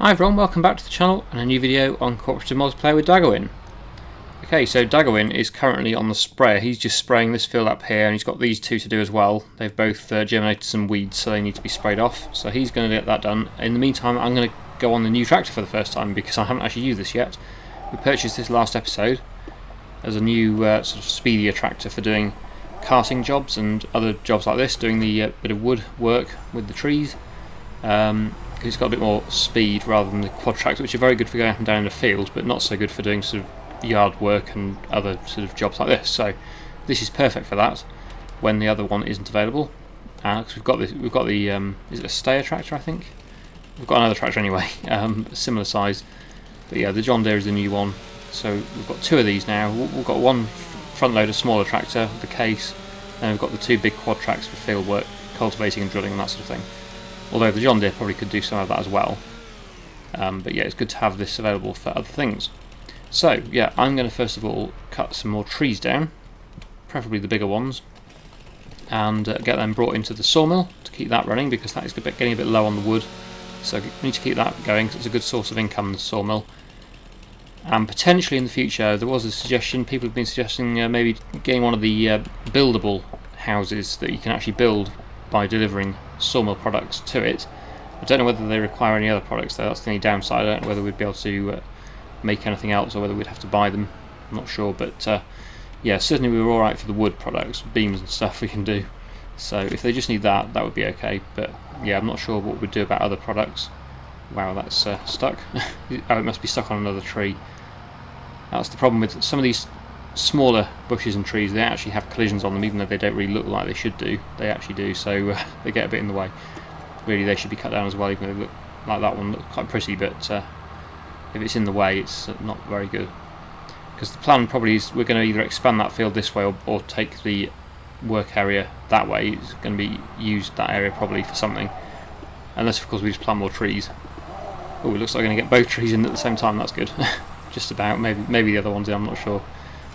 Hi everyone, welcome back to the channel and a new video on cooperative multiplayer with Daggerwin. Okay, so Daggerwin is currently on the sprayer. He's just spraying this field up here and he's got these two to do as well. They've both germinated some weeds, so they need to be sprayed off. So he's going to get that done. In the meantime, I'm going to go on the new tractor for the first time because I haven't actually used this yet. We purchased this last episode as a new sort of speedier tractor for doing carting jobs and other jobs like this, doing the bit of wood work with the trees. It's got a bit more speed rather than the quad tractor, which are very good for going up and down in the field, but not so good for doing sort of yard work and other sort of jobs like this. So this is perfect for that when the other one isn't available. Because we've got the is it a stayer tractor? I think we've got another tractor anyway, similar size. But yeah, the John Deere is the new one. So we've got two of these now. We've got one front loader smaller tractor, the case, and we've got the two big quad tracks for field work, cultivating and drilling and that sort of thing. Although the John Deere probably could do some of that as well. But yeah, it's good to have this available for other things. So yeah, I'm going to first of all cut some more trees down, preferably the bigger ones, and get them brought into the sawmill to keep that running, because that is getting a bit low on the wood. So we need to keep that going because it's a good source of income, the sawmill. And potentially in the future, there was a suggestion, people have been suggesting maybe getting one of the buildable houses that you can actually build by delivering sawmill products to it. I don't know whether they require any other products though, that's the only downside. I don't know whether we'd be able to make anything else or whether we'd have to buy them. I'm not sure, but yeah, certainly we were alright for the wood products, beams and stuff we can do. So if they just need that, that would be okay, but yeah, I'm not sure what we'd do about other products. Wow, that's stuck. Oh, it must be stuck on another tree. That's the problem with some of these smaller bushes and trees. They actually have collisions on them, even though they don't really look like they should do. They actually do, so they get a bit in the way. Really, they should be cut down as well, even though they look like that one looks quite pretty, but if it's in the way, it's not very good. Because the plan probably is we're going to either expand that field this way or take the work area that way. It's going to be used, that area, probably for something. Unless, of course, we just plant more trees. Oh, it looks like we're going to get both trees in at the same time, that's good. Just about, maybe the other one's in, I'm not sure.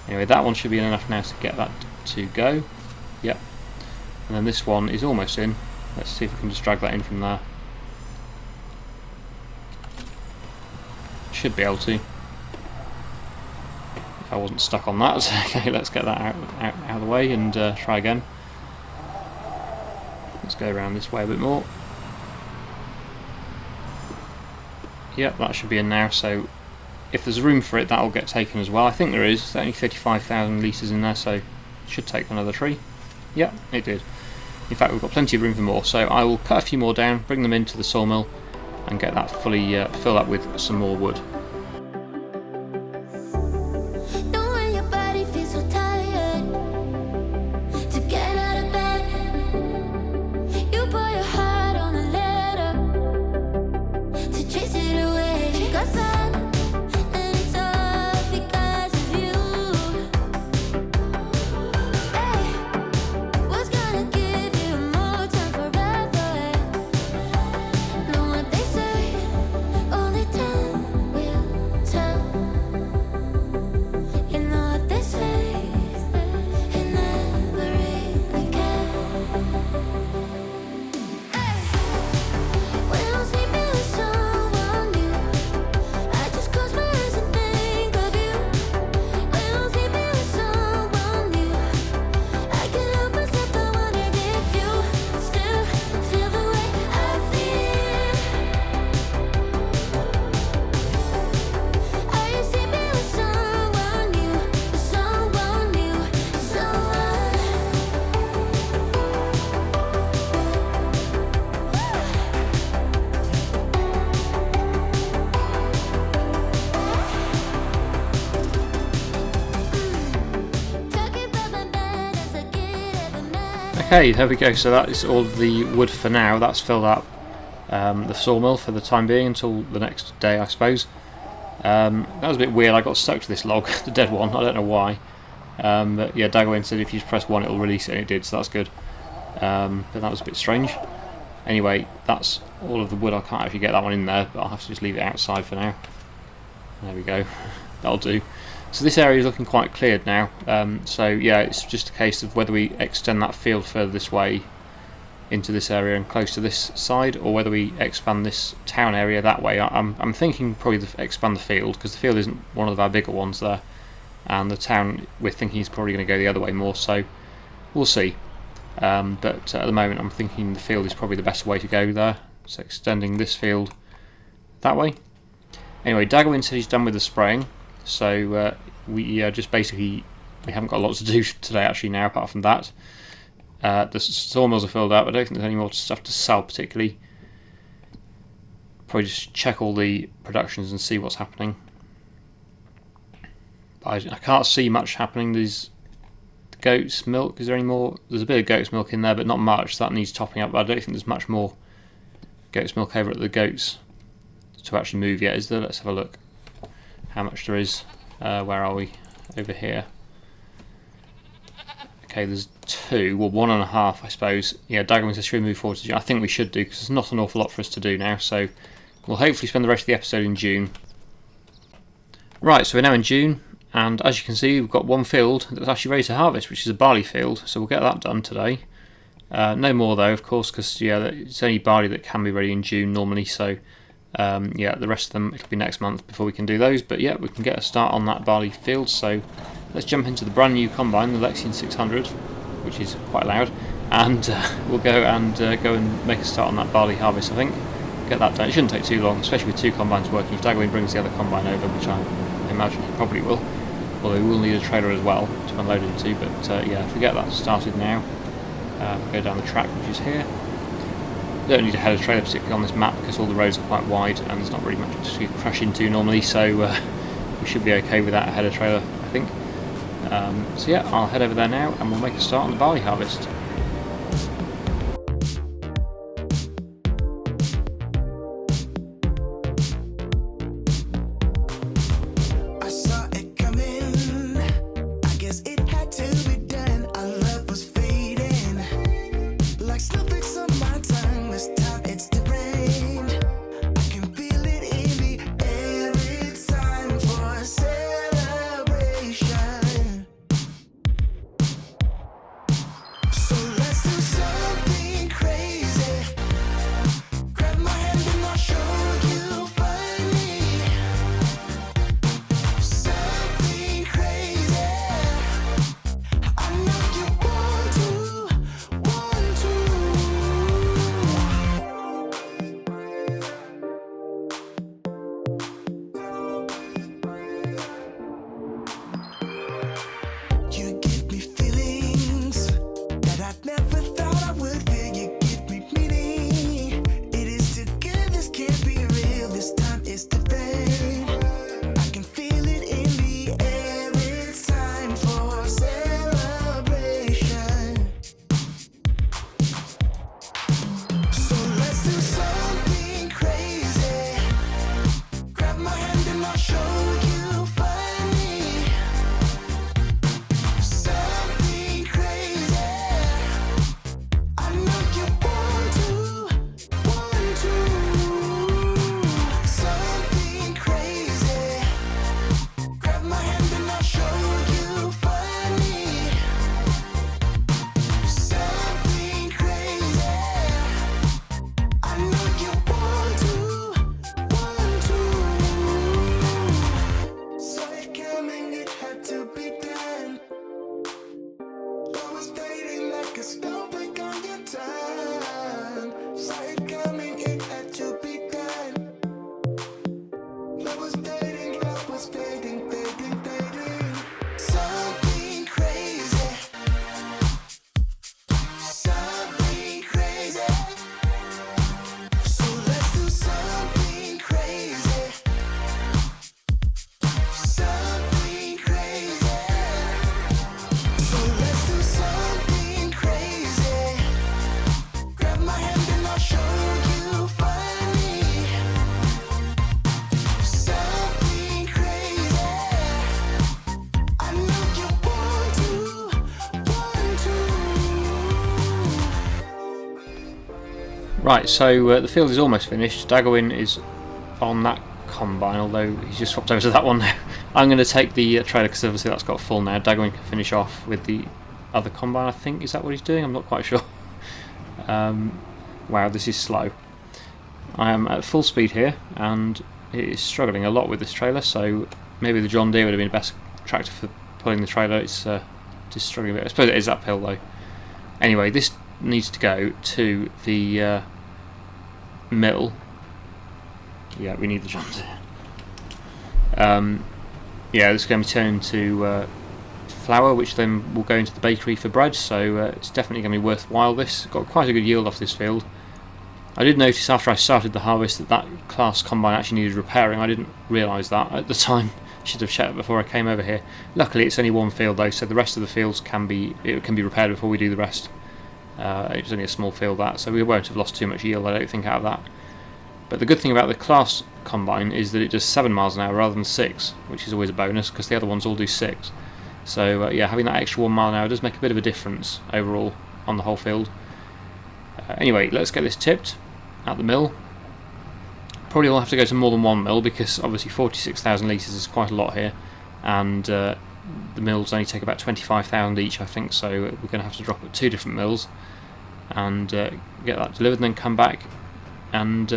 Anyway, that one should be enough now to get that to go. Yep. And then this one is almost in. Let's see if we can just drag that in from there. Should be able to. If I wasn't stuck on that. Okay, let's get that out of the way and try again. Let's go around this way a bit more. Yep, that should be in now, so if there's room for it, that'll get taken as well. I think there is. There's only 35,000 litres in there, so it should take another tree. Yep, it did. In fact, we've got plenty of room for more, so I will cut a few more down, bring them into the sawmill, and get that fully filled up with some more wood. Okay, there we go, so that is all the wood for now. That's filled up the sawmill for the time being until the next day, I suppose. That was a bit weird, I got stuck to this log, the dead one, I don't know why. But yeah, Daggerwin said if you press 1 it'll release it, and it did, so that's good. But that was a bit strange. Anyway, that's all of the wood. I can't actually get that one in there, but I'll have to just leave it outside for now. There we go, that'll do. So this area is looking quite cleared now, so yeah, it's just a case of whether we extend that field further this way into this area and close to this side, or whether we expand this town area that way. I'm thinking probably expand the field, because the field isn't one of our bigger ones there, and the town we're thinking is probably going to go the other way more, so we'll see. But at the moment I'm thinking the field is probably the best way to go there, so extending this field that way. Anyway, Daggerwin said he's done with the spraying, so we just basically, we haven't got a lot to do today actually now apart from that. The sawmills are filled up. I don't think there's any more stuff to sell particularly. Probably just check all the productions and see what's happening. I can't see much happening. There's goat's milk. Is there any more? There's a bit of goat's milk in there, but not much. That needs topping up. But I don't think there's much more goat's milk over at the goats to actually move yet, is there? Let's have a look how much there is. Where are we? Over here. Okay, there's 2, well 1.5 I suppose. Yeah, Daggerwin says should we move forward to June? I think we should do, because there's not an awful lot for us to do now, so we'll hopefully spend the rest of the episode in June. Right, so we're now in June, and as you can see we've got one field that's actually ready to harvest, which is a barley field, so we'll get that done today. No more though, of course, because yeah, it's only barley that can be ready in June normally, so yeah, the rest of them it'll be next month before we can do those, but yeah, we can get a start on that barley field. So let's jump into the brand new combine, the LEXION 600, which is quite loud, and we'll go and make a start on that barley harvest. I think get that done. It shouldn't take too long, especially with 2 combines working. If Daggerwin brings the other combine over, which I imagine he probably will, although we will need a trailer as well to unload it into. But yeah, if we get that started now, go down the track which is here. Don't need a header trailer particularly on this map because all the roads are quite wide and there's not really much to crash into normally, so we should be okay without a header trailer, I think. So yeah, I'll head over there now and we'll make a start on the barley harvest. Right, so the field is almost finished. Daggerwin is on that combine, although he's just swapped over to that one now. I'm going to take the trailer because obviously that's got full now. Daggerwin can finish off with the other combine, I think. Is that what he's doing? I'm not quite sure. Wow, this is slow. I am at full speed here, and it is struggling a lot with this trailer, so maybe the John Deere would have been the best tractor for pulling the trailer. It's just struggling a bit. I suppose it is uphill though. Anyway, this needs to go to the mill. Yeah, we need the John Deere. Yeah, this is going to be turned into flour, which then will go into the bakery for bread, so it's definitely going to be worthwhile. This got quite a good yield off this field. I did notice after I started the harvest that CLAAS combine actually needed repairing. I didn't realise that at the time. Should have checked before I came over here. Luckily it's only one field though, so the rest of the fields can be repaired before we do the rest. It's only a small field that, so we won't have lost too much yield, I don't think, out of that. But the good thing about the CLAAS combine is that it does 7 miles an hour rather than 6, which is always a bonus because the other ones all do 6. So yeah, having that extra 1 mile an hour does make a bit of a difference overall on the whole field. Anyway, let's get this tipped at the mill. Probably will have to go to more than one mill because obviously 46,000 litres is quite a lot here, and the mills only take about 25,000 each, I think, so we're going to have to drop at 2 different mills and get that delivered and then come back and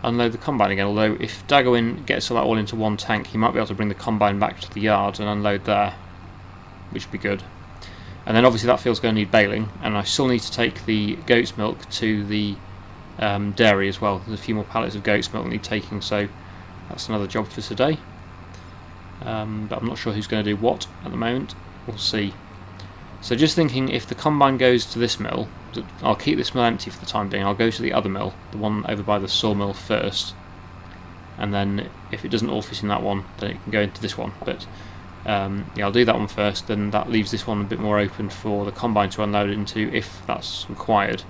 unload the combine again. Although if Daggerwin gets that all into one tank, he might be able to bring the combine back to the yard and unload there, which would be good. And then obviously that field's going to need baling, and I still need to take the goat's milk to the dairy as well. There's a few more pallets of goat's milk that need taking, so that's another job for today. But I'm not sure who's going to do what at the moment. We'll see. So just thinking, if the combine goes to this mill, I'll keep this mill empty for the time being. I'll go to the other mill, the one over by the sawmill first, and then if it doesn't all fit in that one, then it can go into this one. But yeah, I'll do that one first, then that leaves this one a bit more open for the combine to unload into if that's required.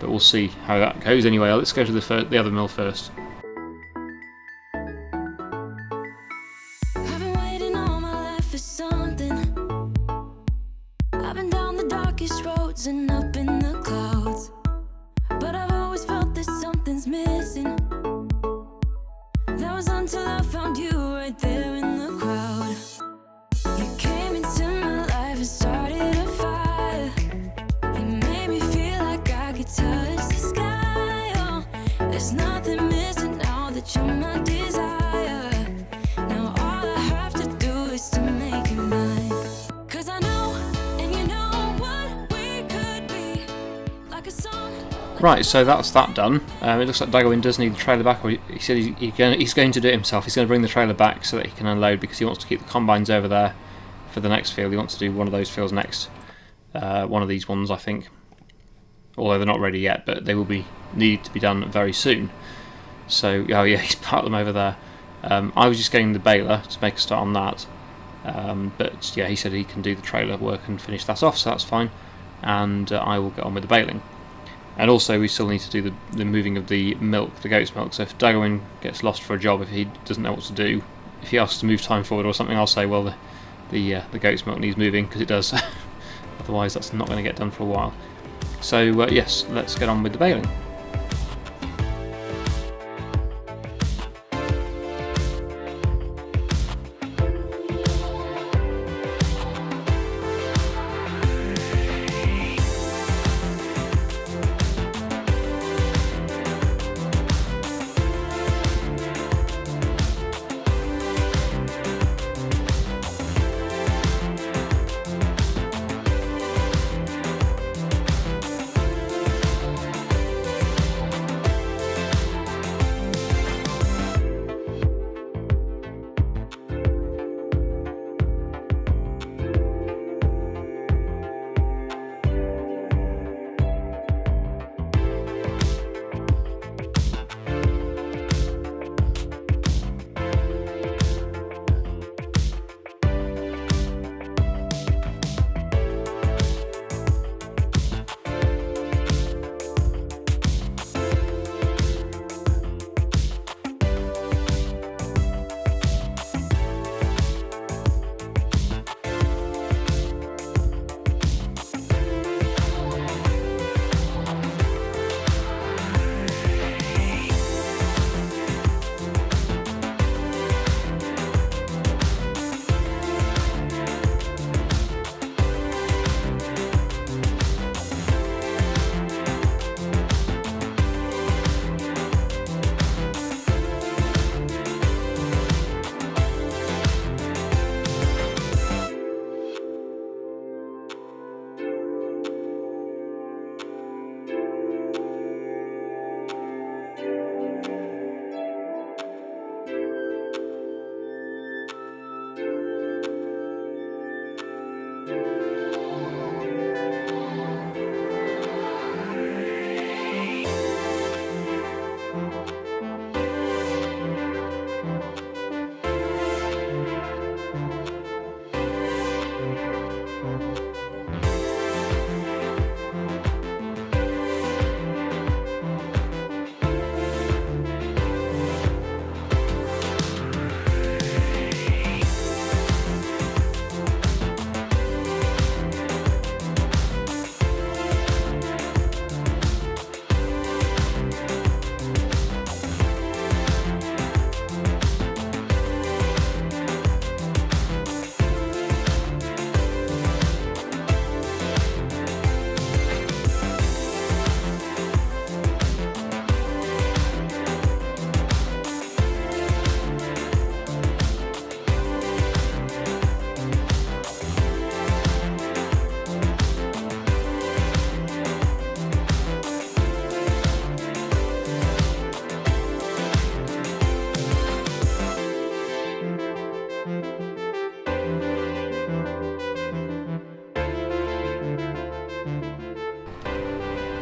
But we'll see how that goes. Anyway, let's go to the other mill first. I've been waiting all my life for something. I've been down the darkest roads and up in the clouds, but I've always felt that something's missing. That was until I found you right there in the crowd. You came into my life and started a fire. You made me feel like I could touch the sky. Oh, there's nothing missing now that you're my desire. Now all I have to do is to make you mine. 'Cause I know, and you know what we could be. Like a song. Right, so that's that done. It looks like Daggerwin does need the trailer back, or he said he's going to do it himself. He's going to bring the trailer back so that he can unload, because he wants to keep the combines over there for the next field. He wants to do one of those fields next. One of these ones, I think. Although they're not ready yet, but they will need to be done very soon. So, oh yeah, he's parked them over there. I was just getting the baler to make a start on that. But yeah, he said he can do the trailer work and finish that off, so that's fine. And I will get on with the baling. And also we still need to do the moving of the milk, the goat's milk. So if Daggerwin gets lost for a job, if he doesn't know what to do, if he asks to move time forward or something, I'll say, well, the goat's milk needs moving, because it does. Otherwise that's not going to get done for a while. So yes, let's get on with the baling.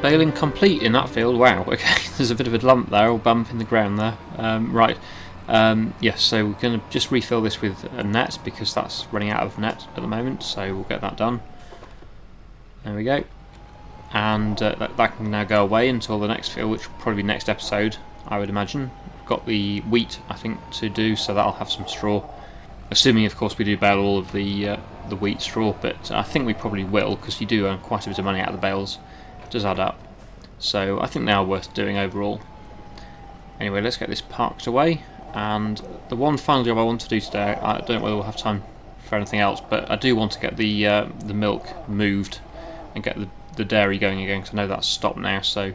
Baling complete in that field. Wow, okay, there's a bit of a lump there, or bump in the ground there. Right, yes, so we're going to just refill this with a net because that's running out of net at the moment, so we'll get that done. There we go. And that can now go away until the next field, which will probably be next episode, I would imagine. We've got the wheat, I think, to do, so that'll have some straw. Assuming, of course, we do bale all of the wheat straw, but I think we probably will, because you do earn quite a bit of money out of the bales. It does add up. So I think they are worth doing overall. Anyway, let's get this parked away. And the one final job I want to do today, I don't know whether we'll have time for anything else, but I do want to get the milk moved and get the dairy going again, because I know that's stopped now, so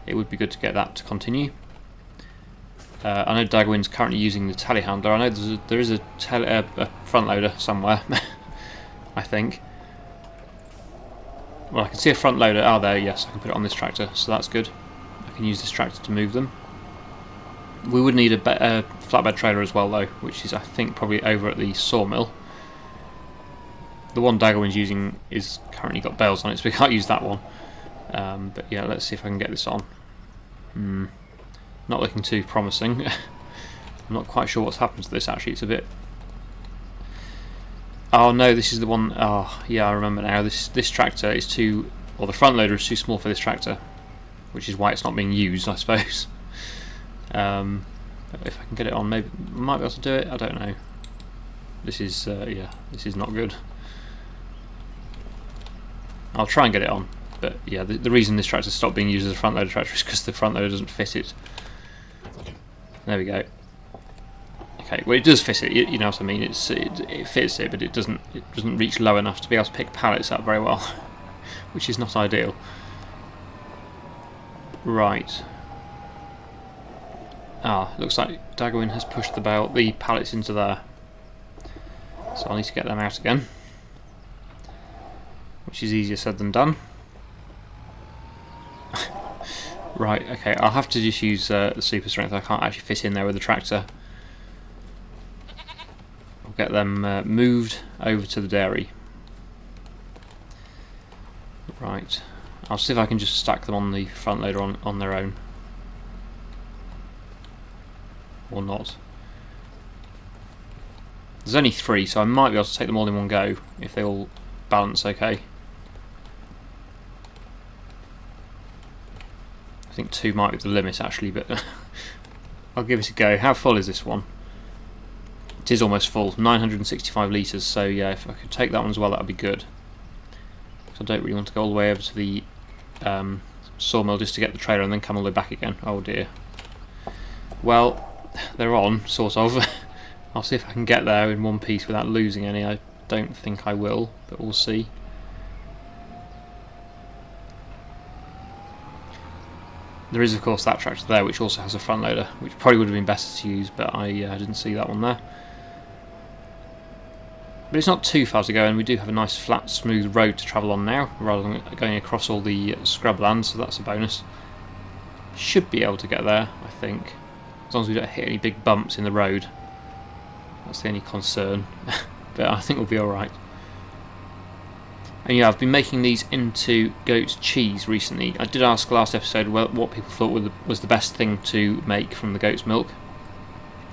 it would be good to get that to continue. I know Daggerwin's currently using the telehandler. I know there is a front loader somewhere, I think. Well, I can see a front loader. Oh, there, yes, I can put it on this tractor, so that's good. I can use this tractor to move them. We would need a flatbed trailer as well, though, which is, I think, probably over at the sawmill. The one Daggerwin's using is currently got bales on it, so we can't use that one. But yeah, let's see if I can get this on. Not looking too promising. I'm not quite sure what's happened to this, actually. It's a bit... Oh no, this is the one... Oh, yeah, I remember now. This tractor is too... Well, the front loader is too small for this tractor, which is why it's not being used, I suppose. If I can get it on, maybe I might be able to do it. I don't know. This is... yeah, this is not good. I'll try and get it on. But yeah, the reason this tractor stopped being used as a front loader tractor is because the front loader doesn't fit it. There we go. Okay, well, it does fit it. You know what I mean? It fits it, but it doesn't reach low enough to be able to pick pallets up very well, which is not ideal. Right. Ah, looks like Daggerwin has pushed the pallets into there, so I'll need to get them out again, which is easier said than done. Right, okay, I'll have to just use the super strength. I can't actually fit in there with the tractor. I'll get them moved over to the dairy. Right, I'll see if I can just stack them on the front loader on their own. Or not. There's only 3, so I might be able to take them all in one go, if they all balance okay. I think 2 might be the limit actually, but I'll give it a go. How full is this one? It is almost full, 965 litres, so yeah, if I could take that one as well, that would be good. So I don't really want to go all the way over to the sawmill just to get the trailer and then come all the way back again. Oh dear. Well, they're on, sort of. I'll see if I can get there in one piece without losing any. I don't think I will, but we'll see. There is, of course, that tractor there, which also has a front loader, which probably would have been better to use, but I didn't see that one there. But it's not too far to go, and we do have a nice flat, smooth road to travel on now, rather than going across all the scrubland, so that's a bonus. Should be able to get there, I think, as long as we don't hit any big bumps in the road. That's the only concern, but I think we'll be alright. And yeah, I've been making these into goat's cheese recently. I did ask last episode what people thought was the best thing to make from the goat's milk.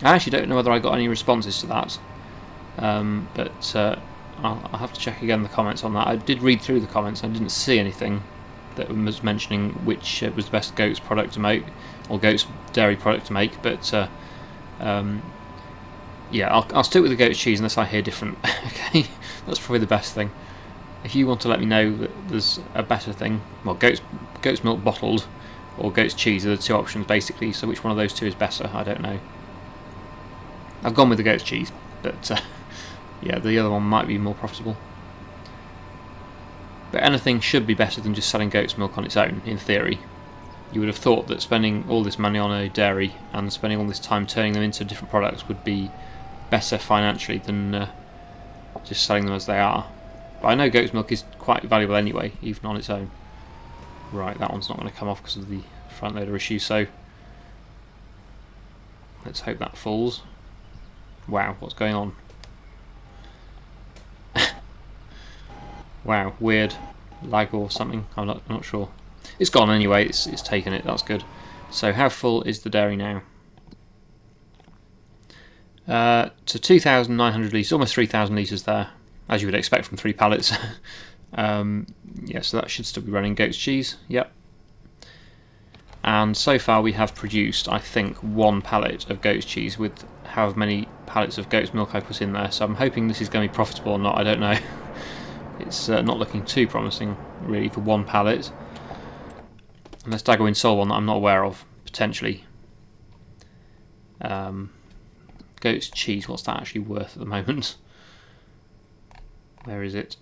I actually don't know whether I got any responses to that, but I'll have to check again the comments on that. I did read through the comments and I didn't see anything that was mentioning which was the best goat's product to make, or goat's dairy product to make, but yeah, I'll stick with the goat's cheese unless I hear different. Okay, that's probably the best thing. If you want to let me know that there's a better thing, well, goat's milk bottled or goat's cheese are the 2 options basically, so which one of those 2 is better, I don't know. I've gone with the goat's cheese, but yeah, the other one might be more profitable. But anything should be better than just selling goat's milk on its own, in theory. You would have thought that spending all this money on a dairy and spending all this time turning them into different products would be better financially than just selling them as they are. But I know goat's milk is quite valuable anyway, even on its own. Right, that one's not going to come off because of the front loader issue, so let's hope that falls. Wow, what's going on? Wow, weird lag or something, I'm not sure. It's gone anyway, it's taken it, that's good. So how full is the dairy now? To 2,900 litres, almost 3,000 litres there, as you would expect from 3 pallets. Yeah, so that should still be running. Goat's cheese, yep. And so far we have produced, I think, 1 pallet of goat's cheese with however many pallets of goat's milk I put in there, so I'm hoping this is going to be profitable or not, I don't know. It's not looking too promising, really, for 1 pallet. Unless Daggerwin sold one that I'm not aware of, potentially. Goat's cheese, what's that actually worth at the moment? Where is it?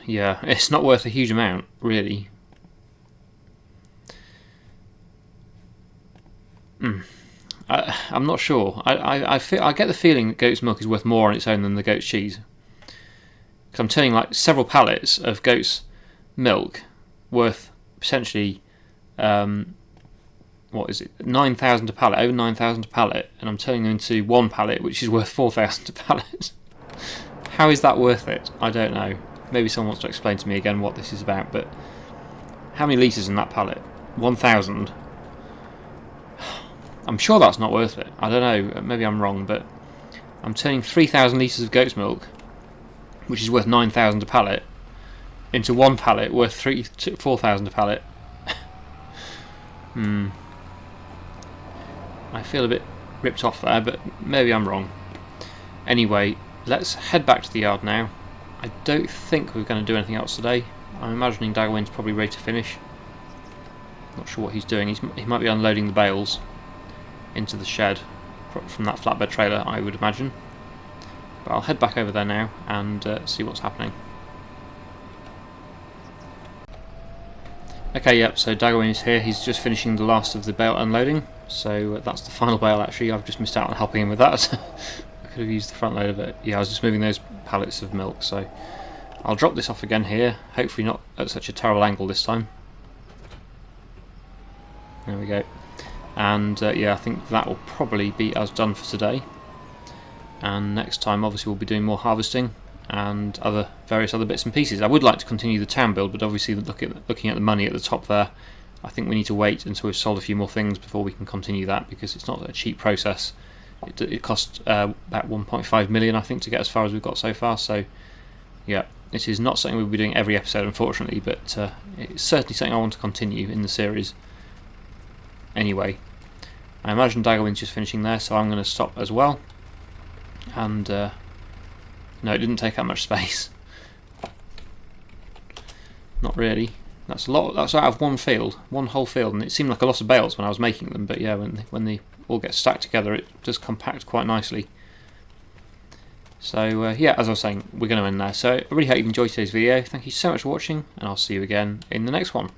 Yeah, it's not worth a huge amount, really. I'm not sure. I get the feeling that goat's milk is worth more on its own than the goat's cheese. Because I'm turning like several pallets of goat's milk worth potentially, what is it, 9,000 a pallet, over 9,000 a pallet, and I'm turning them into 1 pallet which is worth 4,000 a pallet. How is that worth it? I don't know. Maybe someone wants to explain to me again what this is about, but how many litres in that pallet? 1,000. I'm sure that's not worth it. I don't know, maybe I'm wrong, but I'm turning 3,000 litres of goat's milk, which is worth 9,000 a pallet, into 1 pallet worth 4,000 a pallet. I feel a bit ripped off there, but maybe I'm wrong. Anyway, let's head back to the yard now. I don't think we're going to do anything else today. I'm imagining Daggerwin's probably ready to finish. Not sure what he's doing. He might be unloading the bales into the shed from that flatbed trailer, I would imagine. But I'll head back over there now and see what's happening. Okay, yep, so Daggerwin is here. He's just finishing the last of the bale unloading. So that's the final bale actually. I've just missed out on helping him with that. I could have used the front load of it. Yeah, I was just moving those pallets of milk, so I'll drop this off again here. Hopefully not at such a terrible angle this time. There we go. And yeah, I think that will probably be us done for today. And next time obviously we'll be doing more harvesting and various other bits and pieces. I would like to continue the town build, but obviously looking at the money at the top there, I think we need to wait until we've sold a few more things before we can continue that, because it's not a cheap process. It cost about 1.5 million, I think, to get as far as we've got so far. So yeah, it is not something we'll be doing every episode, unfortunately, but it's certainly something I want to continue in the series. Anyway, I imagine Daggerwin's just finishing there, so I'm going to stop as well. And no, it didn't take up much space. Not really. That's a lot. That's out of one field, one whole field, and it seemed like a lot of bales when I was making them. But yeah, when they all get stacked together, it does compact quite nicely. So yeah, as I was saying, we're going to end there. So I really hope you've enjoyed today's video. Thank you so much for watching, and I'll see you again in the next one.